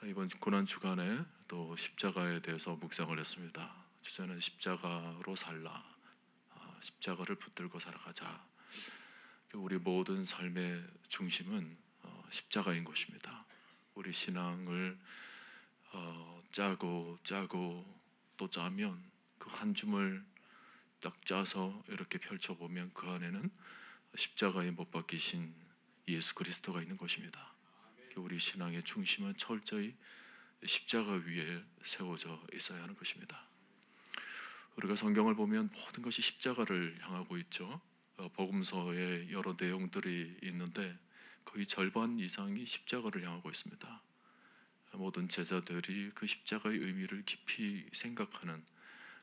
이번 고난 주간에 또 십자가에 대해서 묵상을 했습니다. 주제는 십자가로 살라, 십자가를 붙들고 살아가자. 우리 모든 삶의 중심은 십자가인 것입니다. 우리 신앙을 짜고 또 짜면 그 한 줌을 딱 짜서 이렇게 펼쳐보면 그 안에는 십자가에 못 박히신 예수 그리스도가 있는 것입니다. 우리 신앙의 중심은 철저히 십자가 위에 세워져 있어야 하는 것입니다. 우리가 성경을 보면 모든 것이 십자가를 향하고 있죠. 복음서에 여러 내용들이 있는데 거의 절반 이상이 십자가를 향하고 있습니다. 모든 제자들이 그 십자가의 의미를 깊이 생각하는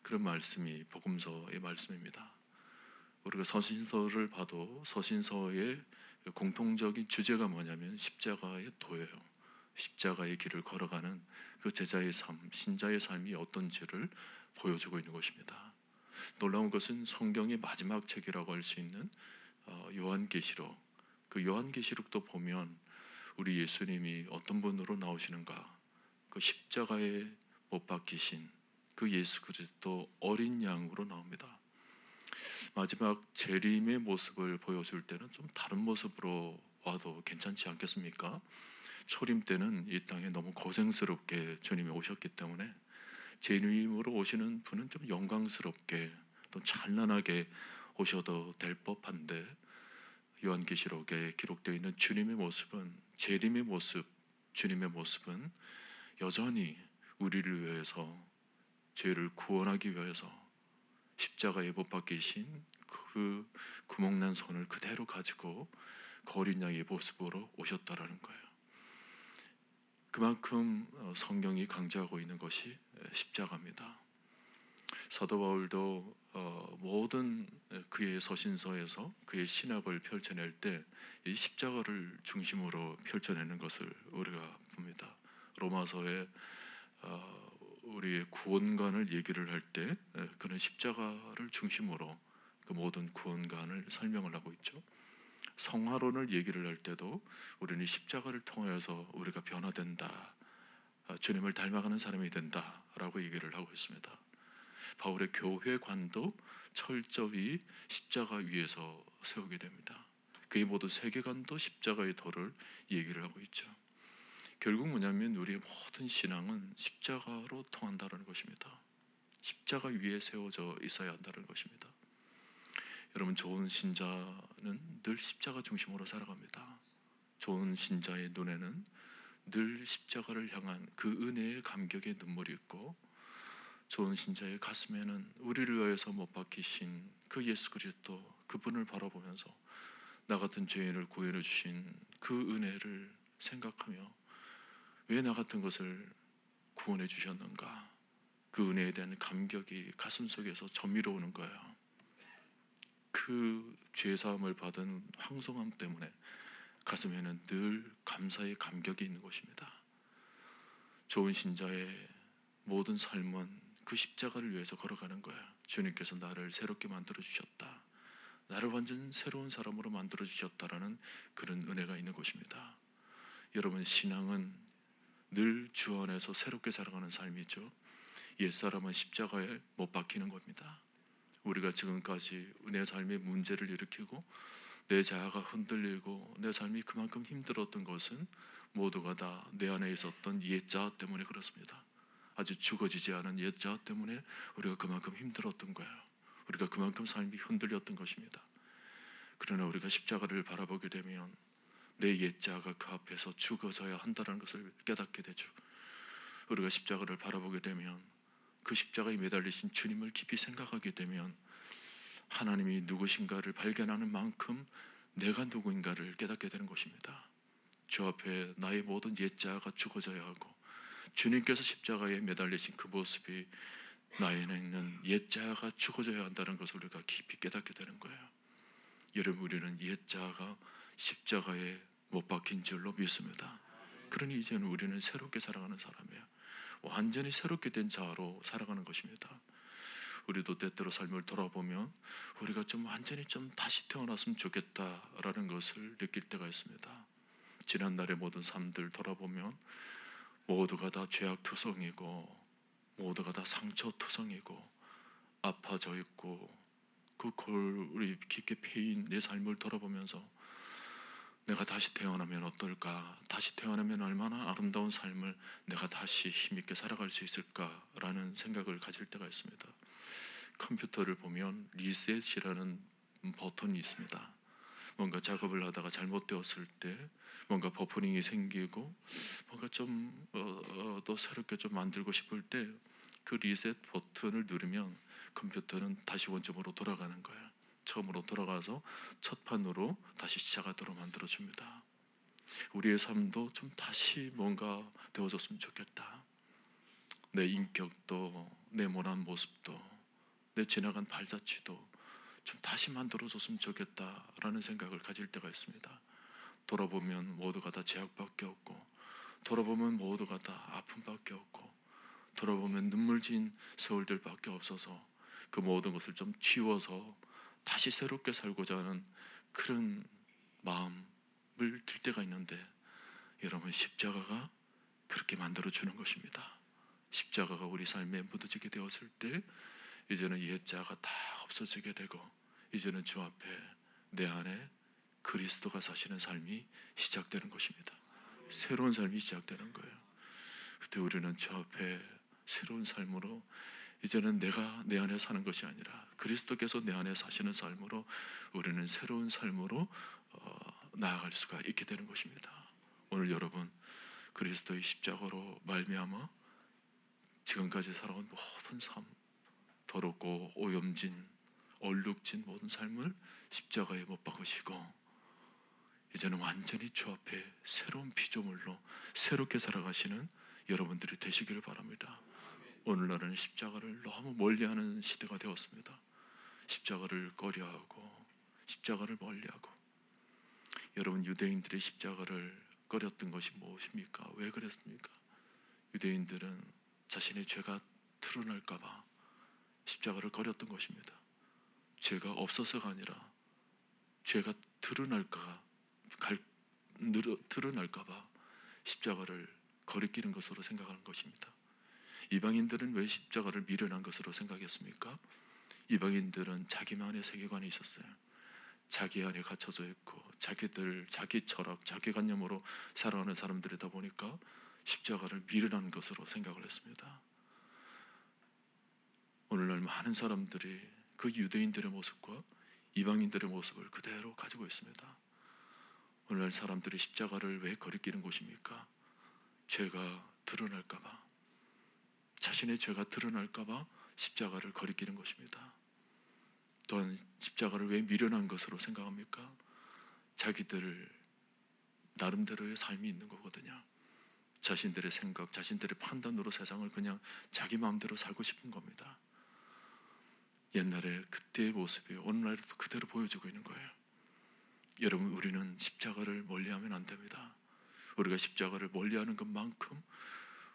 그런 말씀이 복음서의 말씀입니다. 우리가 서신서를 봐도 서신서의 공통적인 주제가 뭐냐면 십자가의 도예요. 십자가의 길을 걸어가는 그 제자의 삶, 신자의 삶이 어떤지를 보여주고 있는 것입니다. 놀라운 것은 성경의 마지막 책이라고 할 수 있는 요한계시록. 그 요한계시록도 보면 우리 예수님이 어떤 분으로 나오시는가? 그 십자가에 못 박히신 그 예수 그리스도 어린 양으로 나옵니다. 마지막 재림의 모습을 보여줄 때는 좀 다른 모습으로 와도 괜찮지 않겠습니까? 초림 때는 이 땅에 너무 고생스럽게 주님이 오셨기 때문에 재림으로 오시는 분은 좀 영광스럽게 또 찬란하게 오셔도 될 법한데 요한계시록에 기록되어 있는 주님의 모습은 재림의 모습, 주님의 모습은 여전히 우리를 위해서 죄를 구원하기 위해서 십자가에 못 박히신 그 구멍난 손을 그대로 가지고 어린 양의 모습으로 오셨다라는 거예요. 그만큼 성경이 강조하고 있는 것이 십자가입니다. 사도 바울도 모든 그의 서신서에서 그의 신학을 펼쳐낼 때 이 십자가를 중심으로 펼쳐내는 것을 우리가 봅니다. 로마서에 우리의 구원관을 얘기를 할 때 그는 십자가를 중심으로 그 모든 구원관을 설명을 하고 있죠. 성화론을 얘기를 할 때도 우리는 십자가를 통하여서 우리가 변화된다, 주님을 닮아가는 사람이 된다라고 얘기를 하고 있습니다. 바울의 교회관도 철저히 십자가 위에서 세우게 됩니다. 그의 모든 세계관도 십자가의 도를 얘기를 하고 있죠. 결국 뭐냐면 우리의 모든 신앙은 십자가로 통한다는 것입니다. 십자가 위에 세워져 있어야 한다는 것입니다. 여러분, 좋은 신자는 늘 십자가 중심으로 살아갑니다. 좋은 신자의 눈에는 늘 십자가를 향한 그 은혜의 감격의 눈물이 있고, 좋은 신자의 가슴에는 우리를 위해서 못 박히신 그 예수 그리스도, 그분을 바라보면서 나 같은 죄인을 구원해 주신 그 은혜를 생각하며 왜 나 같은 것을 구원해 주셨는가, 그 은혜에 대한 감격이 가슴속에서 저미러오는 거예요. 그 죄사함을 받은 황송함 때문에 가슴에는 늘 감사의 감격이 있는 것입니다. 좋은 신자의 모든 삶은 그 십자가를 위해서 걸어가는 거예요. 주님께서 나를 새롭게 만들어 주셨다, 나를 완전 새로운 사람으로 만들어 주셨다라는 그런 은혜가 있는 것입니다. 여러분, 신앙은 늘 주 안에서 새롭게 살아가는 삶이죠. 옛사람은 십자가에 못 박히는 겁니다. 우리가 지금까지 은혜 삶의 문제를 일으키고 내 자아가 흔들리고 내 삶이 그만큼 힘들었던 것은 모두가 다 내 안에 있었던 옛자아 때문에 그렇습니다. 아주 죽어지지 않은 옛자아 때문에 우리가 그만큼 힘들었던 거예요. 우리가 그만큼 삶이 흔들렸던 것입니다. 그러나 우리가 십자가를 바라보게 되면 내 옛자아가 그 앞에서 죽어져야 한다는 것을 깨닫게 되죠. 우리가 십자가를 바라보게 되면 그 십자가에 매달리신 주님을 깊이 생각하게 되면 하나님이 누구신가를 발견하는 만큼 내가 누구인가를 깨닫게 되는 것입니다. 주 앞에 나의 모든 옛자아가 죽어져야 하고 주님께서 십자가에 매달리신 그 모습이 나에는 있는 옛자아가 죽어져야 한다는 것을 우리가 깊이 깨닫게 되는 거예요. 여러분, 우리는 옛자아가 십자가에 못 박힌 줄로 믿습니다. 그러니 이제는 우리는 새롭게 살아가는 사람이에요. 완전히 새롭게 된 자아로 살아가는 것입니다. 우리도 때때로 삶을 돌아보면 우리가 좀 완전히 좀 다시 태어났으면 좋겠다라는 것을 느낄 때가 있습니다. 지난날의 모든 삶들 돌아보면 모두가 다 죄악투성이고 모두가 다 상처투성이고 아파져 있고 그 골이 깊게 패인 내 삶을 돌아보면서 내가 다시 태어나면 어떨까? 다시 태어나면 얼마나 아름다운 삶을 내가 다시 힘있게 살아갈 수 있을까라는 생각을 가질 때가 있습니다. 컴퓨터를 보면 리셋이라는 버튼이 있습니다. 뭔가 작업을 하다가 잘못되었을 때 뭔가 버퍼링이 생기고 뭔가 좀 또 새롭게 좀 만들고 싶을 때 그 리셋 버튼을 누르면 컴퓨터는 다시 원점으로 돌아가는 거예요. 처음으로 돌아가서 첫 판으로 다시 시작하도록 만들어줍니다. 우리의 삶도 좀 다시 뭔가 되어졌으면 좋겠다. 내 인격도 내 모난 모습도 내 지나간 발자취도 좀 다시 만들어줬으면 좋겠다라는 생각을 가질 때가 있습니다. 돌아보면 모두가 다 죄악밖에 없고 돌아보면 모두가 다 아픔밖에 없고 돌아보면 눈물진 세월들밖에 없어서 그 모든 것을 좀 지워서 다시 새롭게 살고자 하는 그런 마음을 들 때가 있는데 여러분 십자가가 그렇게 만들어주는 것입니다. 십자가가 우리 삶에 묻어지게 되었을 때 이제는 옛자가 다 없어지게 되고 이제는 주 앞에 내 안에 그리스도가 사시는 삶이 시작되는 것입니다. 새로운 삶이 시작되는 거예요. 그때 우리는 주 앞에 새로운 삶으로 이제는 내가 내 안에 사는 것이 아니라 그리스도께서 내 안에 사시는 삶으로 우리는 새로운 삶으로 나아갈 수가 있게 되는 것입니다. 오늘 여러분 그리스도의 십자가로 말미암아 지금까지 살아온 모든 삶 더럽고 오염진 얼룩진 모든 삶을 십자가에 못 박으시고 이제는 완전히 주 앞에 새로운 피조물로 새롭게 살아가시는 여러분들이 되시기를 바랍니다. 오늘날은 십자가를 너무 멀리하는 시대가 되었습니다. 십자가를 꺼려하고 십자가를 멀리하고 여러분 유대인들이 십자가를 꺼렸던 것이 무엇입니까? 왜 그랬습니까? 유대인들은 자신의 죄가 드러날까봐 십자가를 꺼렸던 것입니다. 죄가 없어서가 아니라 죄가 드러날까봐 십자가를 거리끼는 것으로 생각하는 것입니다. 이방인들은 왜 십자가를 미련한 것으로 생각했습니까? 이방인들은 자기만의 세계관이 있었어요. 자기 안에 갇혀져 있고 자기 철학, 자기 관념으로 살아가는 사람들이다 보니까 십자가를 미련한 것으로 생각을 했습니다. 오늘날 많은 사람들이 그 유대인들의 모습과 이방인들의 모습을 그대로 가지고 있습니다. 오늘날 사람들이 십자가를 왜 거리끼는 것입니까? 죄가 드러날까봐, 자신의 죄가 드러날까봐 십자가를 거리끼는 것입니다. 또한 십자가를 왜 미련한 것으로 생각합니까? 자기들 나름대로의 삶이 있는 거거든요. 자신들의 생각, 자신들의 판단으로 세상을 그냥 자기 마음대로 살고 싶은 겁니다. 옛날에 그때의 모습이 오늘날에도 그대로 보여지고 있는 거예요. 여러분 우리는 십자가를 멀리하면 안 됩니다. 우리가 십자가를 멀리하는 것만큼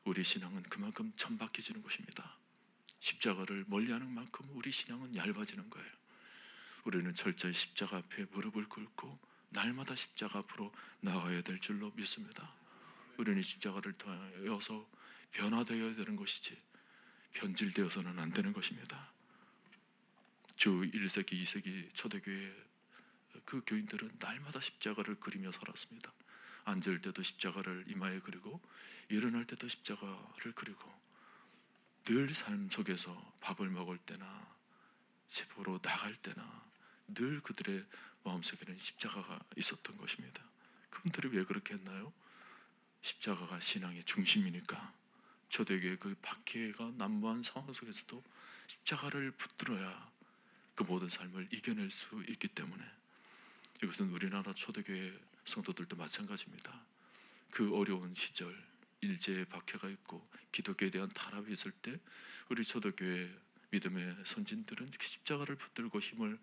우리 신앙은 그만큼 천박해지는 것입니다. 십자가를 멀리하는 만큼 우리 신앙은 얇아지는 거예요. 우리는 철저히 십자가 앞에 무릎을 꿇고 날마다 십자가 앞으로 나아가야 될 줄로 믿습니다. 우리는 십자가를 통하여서 변화되어야 되는 것이지 변질되어서는 안 되는 것입니다. 주 1세기, 2세기 초대교회 그 교인들은 날마다 십자가를 그리며 살았습니다. 앉을 때도 십자가를 이마에 그리고 일어날 때도 십자가를 그리고 늘 삶 속에서 밥을 먹을 때나 집으로 나갈 때나 늘 그들의 마음속에는 십자가가 있었던 것입니다. 그분들이 왜 그렇게 했나요? 십자가가 신앙의 중심이니까. 초대교회 그 박해가 난무한 상황 속에서도 십자가를 붙들어야 그 모든 삶을 이겨낼 수 있기 때문에 이것은 우리나라 초대교회 성도들도 마찬가지입니다. 그 어려운 시절 일제의 박해가 있고 기독교에 대한 탄압이 있을 때 우리 초대교회 믿음의 선진들은 십자가를 붙들고 힘을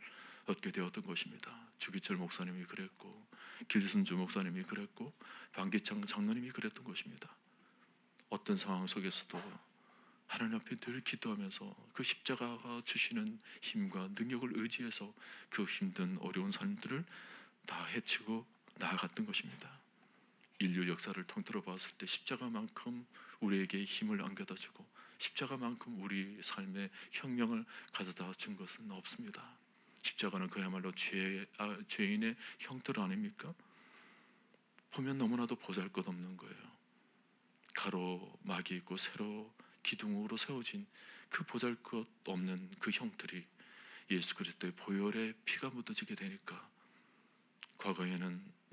얻게 되었던 것입니다. 주기철 목사님이 그랬고 길순주 목사님이 그랬고 방기창 장로님이 그랬던 것입니다. 어떤 상황 속에서도 하나님 앞에 늘 기도하면서 그 십자가가 주시는 힘과 능력을 의지해서 그 힘든 어려운 삶들을 다 헤치고 나아갔던 것입니다. 인류 역사를 통틀어 봤을 때 십자가만큼 우리에게 힘을 안겨다주고 십자가만큼 우리 삶의 혁명을 가져다 준 것은 없습니다. 십자가는 그야말로 죄인의 형틀 아닙니까? 보면 너무나도 보잘것없는 거예요. 가로막이 있고 세로 기둥으로 세워진 그 보잘것없는 그 형틀이 예수 그리스도의 보혈에 피가 묻어지게 되니까,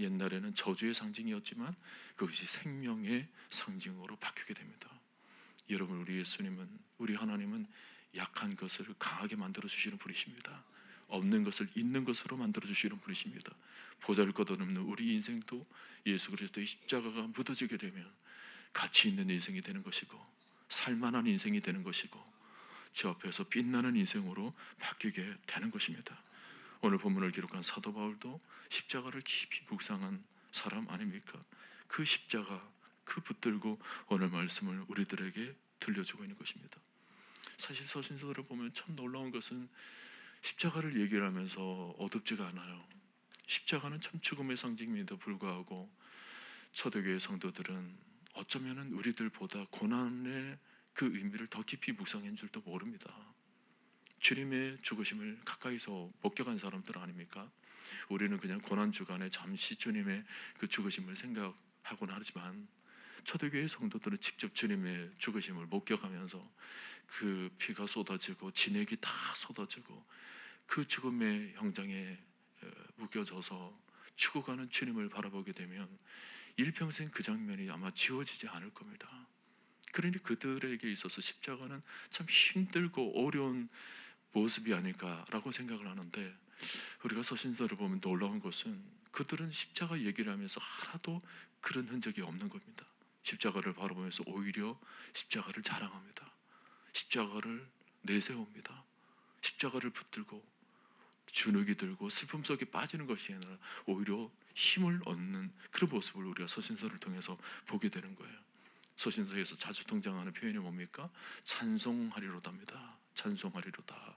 옛날에는 저주의 상징이었지만 그것이 생명의 상징으로 바뀌게 됩니다. 여러분, 우리 예수님은, 우리 하나님은 약한 것을 강하게 만들어 주시는 분이십니다. 없는 것을 있는 것으로 만들어 주시는 분이십니다. 보잘것없는 우리 인생도 예수 그리스도의 십자가가 묻어지게 되면 가치 있는 인생이 되는 것이고, 살만한 인생이 되는 것이고, 저 앞에서 빛나는 인생으로 바뀌게 되는 것입니다. 오늘 본문을 기록한 사도 바울도 십자가를 깊이 묵상한 사람 아닙니까? 그 십자가, 그 붙들고 오늘 말씀을 우리들에게 들려주고 있는 것입니다. 사실 서신서들을 보면 참 놀라운 것은 십자가를 얘기를 하면서 어둡지가 않아요. 십자가는 참 죽음의 상징임에도 불구하고 초대교회 성도들은 어쩌면은 우리들보다 고난의 그 의미를 더 깊이 묵상한 줄도 모릅니다. 주님의 죽으심을 가까이서 목격한 사람들 아닙니까? 우리는 그냥 고난 주간에 잠시 주님의 그 죽으심을 생각하곤 하지만 초대교회 성도들은 직접 주님의 죽으심을 목격하면서 그 피가 쏟아지고 진액이 다 쏟아지고 그 죽음의 현장에 묶여져서 죽어가는 주님을 바라보게 되면 일평생 그 장면이 아마 지워지지 않을 겁니다. 그러니 그들에게 있어서 십자가는 참 힘들고 어려운 모습이 아닐까라고 생각을 하는데, 우리가 서신서를 보면 놀라운 것은 그들은 십자가 얘기를 하면서 하나도 그런 흔적이 없는 겁니다. 십자가를 바라보면서 오히려 십자가를 자랑합니다. 십자가를 내세웁니다. 십자가를 붙들고 주눅이 들고 슬픔 속에 빠지는 것이 아니라 오히려 힘을 얻는 그런 모습을 우리가 서신서를 통해서 보게 되는 거예요. 서신서에서 자주 등장하는 표현이 뭡니까? 찬송하리로다입니다. 찬송하리로다.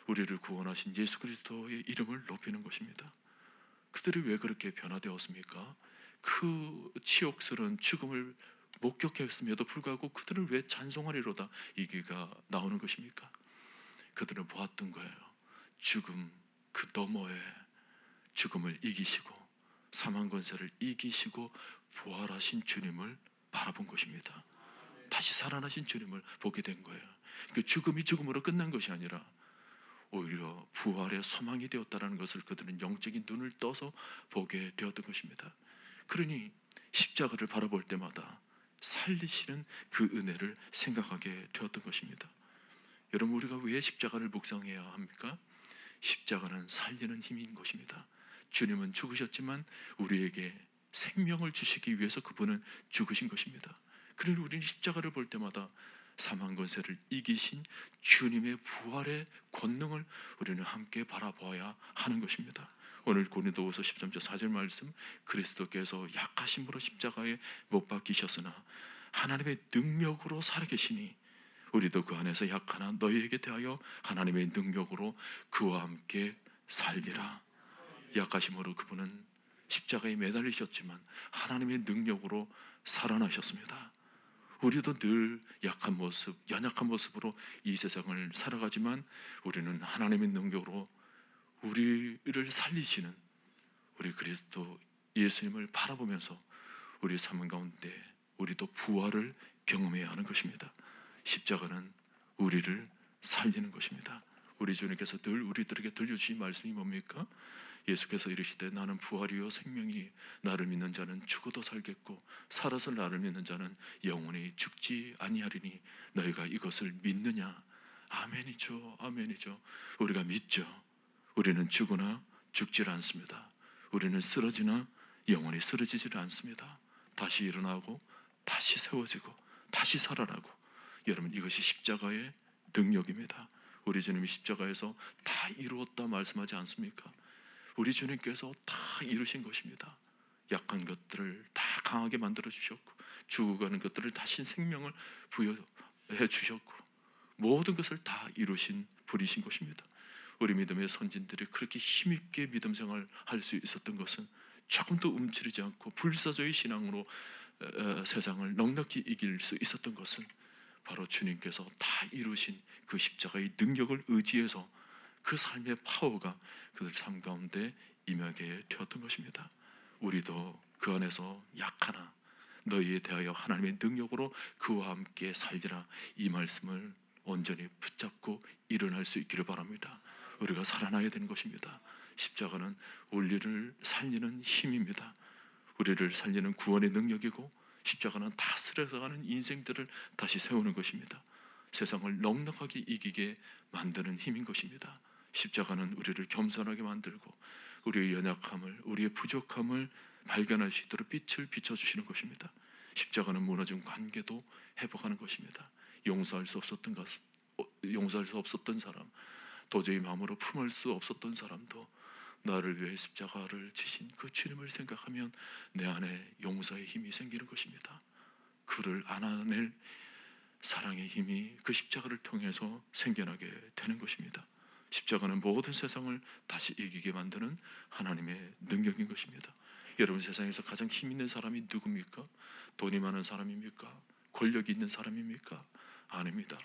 우리를 구원하신 예수 그리스도의 이름을 높이는 것입니다. 그들이 왜 그렇게 변화되었습니까? 그 치욕스러운 죽음을 목격했음에도 불구하고 그들은 왜 찬송하리로다 이게가 나오는 것입니까? 그들은 보았던 거예요. 죽음 그 너머에 죽음을 이기시고 사망 권세를 이기시고 부활하신 주님을 바라본 것입니다. 다시 살아나신 주님을 보게 된 거예요. 그 죽음이 죽음으로 끝난 것이 아니라 오히려 부활의 소망이 되었다는 것을 그들은 영적인 눈을 떠서 보게 되었던 것입니다. 그러니 십자가를 바라볼 때마다 살리시는 그 은혜를 생각하게 되었던 것입니다. 여러분, 우리가 왜 십자가를 묵상해야 합니까? 십자가는 살리는 힘인 것입니다. 주님은 죽으셨지만 우리에게 생명을 주시기 위해서 그분은 죽으신 것입니다. 그러니 우리는 십자가를 볼 때마다 사망 권세를 이기신 주님의 부활의 권능을 우리는 함께 바라보아야 하는 것입니다. 오늘 고린도후서 13장 4절 말씀, 그리스도께서 약하심으로 십자가에 못 박히셨으나 하나님의 능력으로 살아계시니 우리도 그 안에서 약하나 너희에게 대하여 하나님의 능력으로 그와 함께 살리라. 약하심으로 그분은 십자가에 매달리셨지만 하나님의 능력으로 살아나셨습니다. 우리도 늘 약한 모습, 연약한 모습으로 이 세상을 살아가지만 우리는 하나님의 능력으로 우리를 살리시는 우리 그리스도 예수님을 바라보면서 우리 삶 가운데 우리도 부활을 경험해야 하는 것입니다. 십자가는 우리를 살리는 것입니다. 우리 주님께서 늘 우리들에게 들려주신 말씀이 뭡니까? 예수께서 이르시되 나는 부활이요 생명이 나를 믿는 자는 죽어도 살겠고 살아서 나를 믿는 자는 영원히 죽지 아니하리니 너희가 이것을 믿느냐? 아멘이죠. 아멘이죠. 우리가 믿죠. 우리는 죽으나 죽질 않습니다. 우리는 쓰러지나 영원히 쓰러지질 않습니다. 다시 일어나고 다시 세워지고 다시 살아나고, 여러분 이것이 십자가의 능력입니다. 우리 주님이 십자가에서 다 이루었다 말씀하지 않습니까? 우리 주님께서 다 이루신 것입니다. 약한 것들을 다 강하게 만들어 주셨고 죽어가는 것들을 다시 생명을 부여해 주셨고 모든 것을 다 이루신 분이신 것입니다. 우리 믿음의 선진들이 그렇게 힘있게 믿음 생활할 수 있었던 것은 조금도 움츠리지 않고 불사조의 신앙으로 세상을 넉넉히 이길 수 있었던 것은 바로 주님께서 다 이루신 그 십자가의 능력을 의지해서 그 삶의 파워가 그들 삶 가운데 임하게 되었던 것입니다. 우리도 그 안에서 약하나 너희에 대하여 하나님의 능력으로 그와 함께 살리라, 이 말씀을 온전히 붙잡고 일어날 수 있기를 바랍니다. 우리가 살아나야 되는 것입니다. 십자가는 우리를 살리는 힘입니다. 우리를 살리는 구원의 능력이고, 십자가는 다스려가는 인생들을 다시 세우는 것입니다. 세상을 넉넉하게 이기게 만드는 힘인 것입니다. 십자가는 우리를 겸손하게 만들고 우리의 연약함을, 우리의 부족함을 발견할 수 있도록 빛을 비춰주시는 것입니다. 십자가는 무너진 관계도 회복하는 것입니다. 용서할 수 없었던 사람, 도저히 마음으로 품을 수 없었던 사람도 나를 위해 십자가를 지신 그 주님을 생각하면 내 안에 용서의 힘이 생기는 것입니다. 그를 안아낼 사랑의 힘이 그 십자가를 통해서 생겨나게 되는 것입니다. 십자가는 모든 세상을 다시 이기게 만드는 하나님의 능력인 것입니다. 여러분, 세상에서 가장 힘 있는 사람이 누굽니까? 돈이 많은 사람입니까? 권력이 있는 사람입니까? 아닙니다.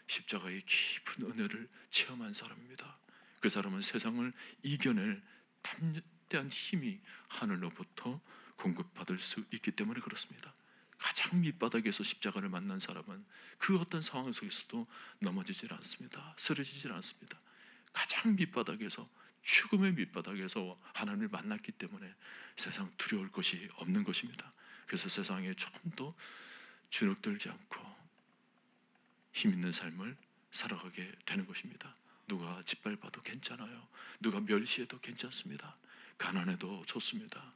십자가의 깊은 은혜를 체험한 사람입니다. 그 사람은 세상을 이겨낼 담대한 힘이 하늘로부터 공급받을 수 있기 때문에 그렇습니다. 가장 밑바닥에서 십자가를 만난 사람은 그 어떤 상황 속에서도 넘어지질 않습니다. 쓰러지질 않습니다. 가장 밑바닥에서, 죽음의 밑바닥에서 하나님을 만났기 때문에 세상 두려울 것이 없는 것입니다. 그래서 세상에 조금도 주눅들지 않고 힘 있는 삶을 살아가게 되는 것입니다. 누가 짓밟아도 괜찮아요. 누가 멸시해도 괜찮습니다. 가난해도 좋습니다.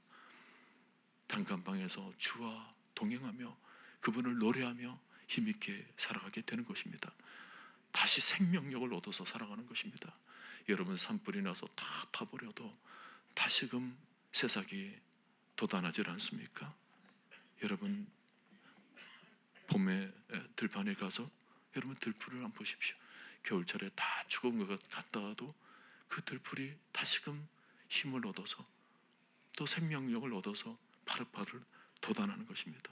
단칸방에서 주와 동행하며 그분을 노래하며 힘있게 살아가게 되는 것입니다. 다시 생명력을 얻어서 살아가는 것입니다. 여러분, 산불이 나서 다 타버려도 다시금 새싹이 돋아나질 않습니까? 여러분, 봄에 들판에 가서 여러분 들풀을 한번 보십시오. 겨울철에 다 죽은 것 같다가도 그 들풀이 다시금 힘을 얻어서 또 생명력을 얻어서 파릇파릇 돋아나는 것입니다.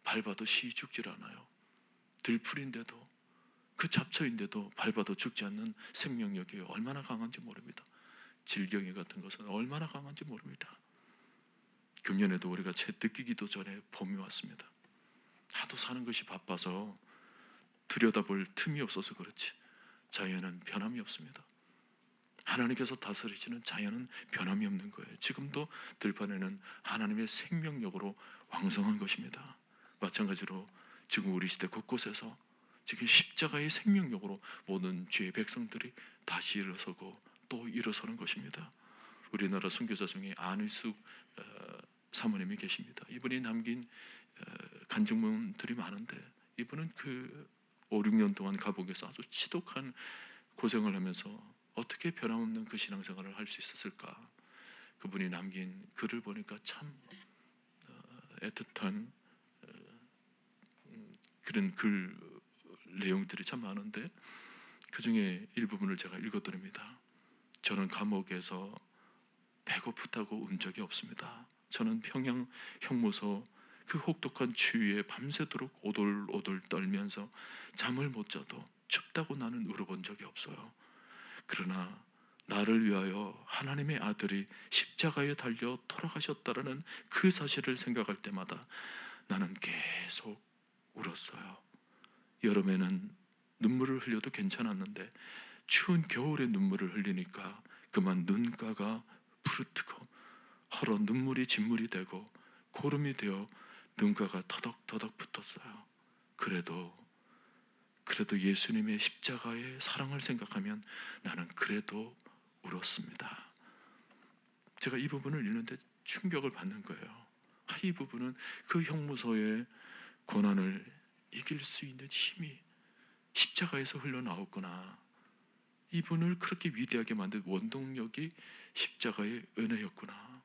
밟아도 시 죽질 않아요. 들풀인데도, 그 잡초인데도 밟아도 죽지 않는 생명력이 얼마나 강한지 모릅니다. 질경이 같은 것은 얼마나 강한지 모릅니다. 금년에도 우리가 채 느끼기도 전에 봄이 왔습니다. 하도 사는 것이 바빠서 들여다볼 틈이 없어서 그렇지 자연은 변함이 없습니다. 하나님께서 다스리시는 자연은 변함이 없는 거예요. 지금도 들판에는 하나님의 생명력으로 왕성한 것입니다. 마찬가지로 지금 우리 시대 곳곳에서 지금 십자가의 생명력으로 모든 죄의 백성들이 다시 일어서고 또 일어서는 것입니다. 우리나라 선교사 중에 안의숙 사모님이 계십니다. 이분이 남긴 간증문들이 많은데, 이분은 그 5, 6년 동안 감옥에서 아주 지독한 고생을 하면서 어떻게 변함없는 그 신앙생활을 할 수 있었을까? 그분이 남긴 글을 보니까 참 애틋한 그런 글 내용들이 참 많은데, 그 중에 일부분을 제가 읽어드립니다. 저는 감옥에서 배고프다고 운 적이 없습니다. 저는 평양 형무소 그 혹독한 추위에 밤새도록 오돌오돌 떨면서 잠을 못 자도 춥다고 나는 울어본 적이 없어요. 그러나 나를 위하여 하나님의 아들이 십자가에 달려 돌아가셨다라는 그 사실을 생각할 때마다 나는 계속 울었어요. 여름에는 눈물을 흘려도 괜찮았는데 추운 겨울에 눈물을 흘리니까 그만 눈가가 부르트고 헐어 눈물이 진물이 되고 고름이 되어 눈가가 터덕터덕 붙었어요. 그래도 예수님의 십자가의 사랑을 생각하면 나는 그래도 울었습니다. 제가 이 부분을 읽는데 충격을 받는 거예요. 이 부분은 그 형무소의 고난을 이길 수 있는 힘이 십자가에서 흘러나왔구나. 이분을 그렇게 위대하게 만든 원동력이 십자가의 은혜였구나.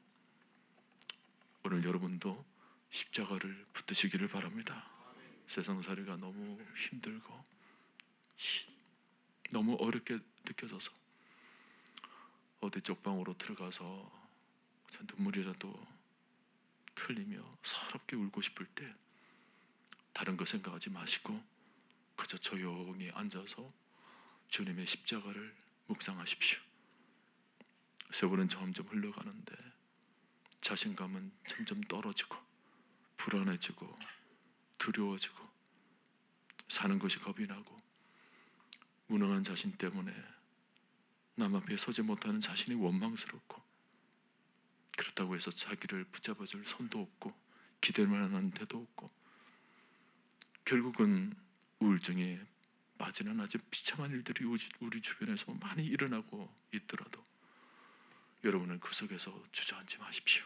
오늘 여러분도 십자가를 붙드시기를 바랍니다. 세상살이가 너무 힘들고 너무 어렵게 느껴져서 어디 쪽방으로 들어가서 눈물이라도 흘리며 서럽게 울고 싶을 때 다른 거 생각하지 마시고 그저 조용히 앉아서 주님의 십자가를 묵상하십시오. 세월은 점점 흘러가는데 자신감은 점점 떨어지고 불안해지고 두려워지고 사는 것이 겁이 나고 무능한 자신 때문에 남 앞에 서지 못하는 자신이 원망스럽고 그렇다고 해서 자기를 붙잡아줄 손도 없고 기댈 만한 데도 없고 결국은 우울증에 빠지는 아주 비참한 일들이 우리 주변에서 많이 일어나고 있더라도 여러분은 그 속에서 주저앉지 마십시오.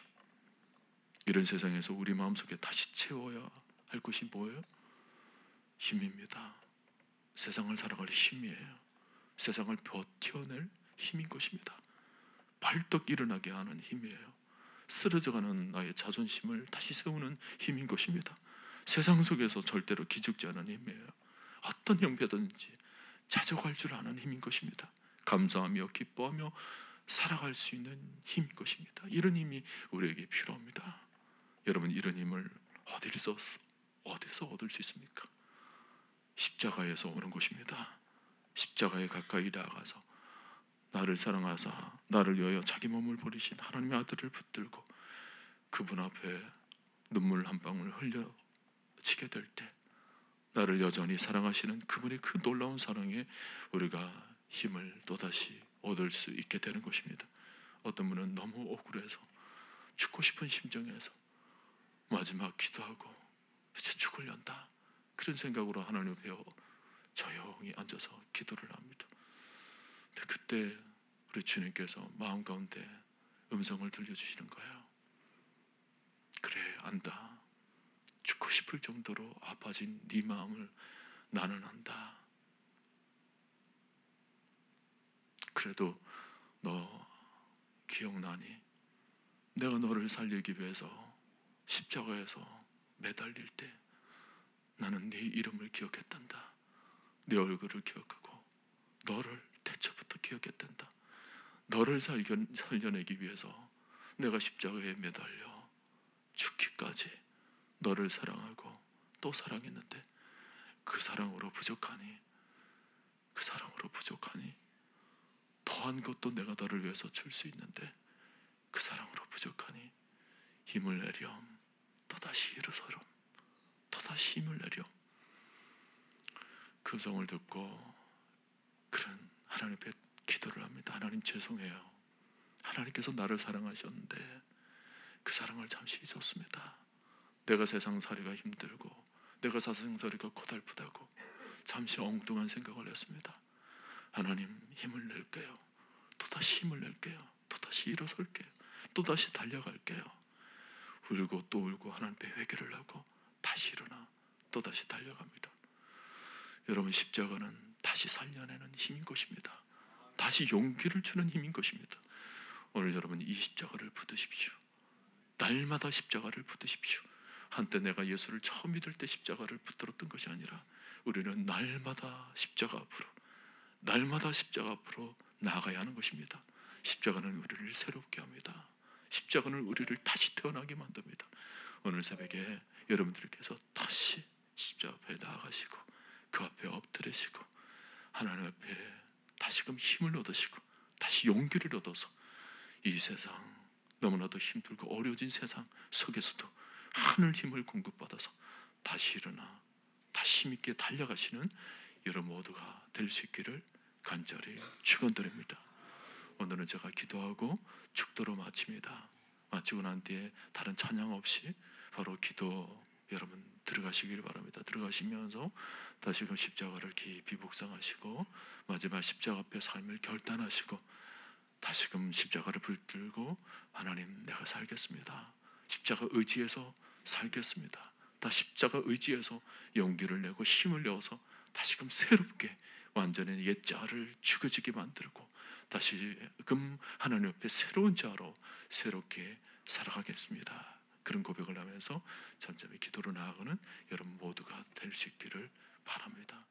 이런 세상에서 우리 마음속에 다시 채워야 할 것이 뭐예요? 힘입니다. 세상을 살아갈 힘이에요. 세상을 버텨낼 힘인 것입니다. 벌떡 일어나게 하는 힘이에요. 쓰러져가는 나의 자존심을 다시 세우는 힘인 것입니다. 세상 속에서 절대로 기죽지 않은 힘이에요. 어떤 형편든지 자족할 줄 아는 힘인 것입니다. 감사하며 기뻐하며 살아갈 수 있는 힘인 것입니다. 이런 힘이 우리에게 필요합니다. 여러분 이런 힘을 어디서 얻을 수 있습니까? 십자가에서 오는 것입니다. 십자가에 가까이 나아가서 나를 사랑하사 나를 위하여 자기 몸을 버리신 하나님의 아들을 붙들고 그분 앞에 눈물 한 방울 흘려지게 될 때 나를 여전히 사랑하시는 그분의 그 놀라운 사랑에 우리가 힘을 또다시 얻을 수 있게 되는 것입니다. 어떤 분은 너무 억울해서 죽고 싶은 심정에서 마지막 기도하고 이제 죽으련다 그런 생각으로 하나님 앞에 조용히 앉아서 기도를 합니다. 근데 그때 우리 주님께서 마음 가운데 음성을 들려주시는 거예요. 그래 안다. 죽고 싶을 정도로 아파진 네 마음을 나는 안다. 그래도 너 기억나니? 내가 너를 살리기 위해서 십자가에서 매달릴 때 나는 네 이름을 기억했단다. 네 얼굴을 기억하고 너를 태초부터 기억했단다. 너를 살려내기 위해서 내가 십자가에 매달려 죽기까지 너를 사랑하고 또 사랑했는데 그 사랑으로 부족하니 더한 것도 내가 너를 위해서 줄 수 있는데 그 사랑으로 부족하니 힘을 내렴 또다시 일어서렴 또다시 힘을 내렴. 그 성을 듣고 그런 하나님 앞에 기도를 합니다. 하나님 죄송해요. 하나님께서 나를 사랑하셨는데 그 사랑을 잠시 잊었습니다. 내가 세상살이가 힘들고 내가 세상살이가 고달프다고 잠시 엉뚱한 생각을 했습니다. 하나님 힘을 낼게요. 또다시 힘을 낼게요. 또다시 일어설게요. 또다시 달려갈게요. 울고 또 울고 하나님 앞에 회개를 하고 다시 일어나 또다시 달려갑니다. 여러분 십자가는 다시 살려내는 힘인 것입니다. 다시 용기를 주는 힘인 것입니다. 오늘 여러분 이 십자가를 붙드십시오. 날마다 십자가를 붙드십시오. 한때 내가 예수를 처음 믿을 때 십자가를 붙들었던 것이 아니라 우리는 날마다 십자가 앞으로 나아가야 하는 것입니다. 십자가는 우리를 새롭게 합니다. 십자가는 우리를 다시 태어나게 만듭니다. 오늘 새벽에 여러분들께서 다시 십자가 앞에 나아가시고 그 앞에 엎드리시고 하나님 앞에 다시금 힘을 얻으시고 다시 용기를 얻어서 이 세상 너무나도 힘들고 어려워진 세상 속에서도 하늘 힘을 공급받아서 다시 일어나 다시 힘있게 달려가시는 여러분 모두가 될 수 있기를 간절히 축원드립니다. 오늘은 제가 기도하고 축도로 마칩니다. 마치고 난 뒤에 다른 찬양 없이 바로 기도 여러분 들어가시길 바랍니다. 들어가시면서 다시금 십자가를 깊이 묵상하시고 마지막 십자가 앞에 삶을 결단하시고 다시금 십자가를 붙들고 하나님 내가 살겠습니다. 십자가 의지해서 살겠습니다. 다 십자가 의지해서 용기를 내고 힘을 내어서 다시금 새롭게 완전히 옛 자를 죽어지게 만들고 다시금 하나님 옆에 새로운 자로 새롭게 살아가겠습니다. 그런 고백을 하면서 점점 기도로 나아가는 여러분 모두가 될 수 있기를 바랍니다.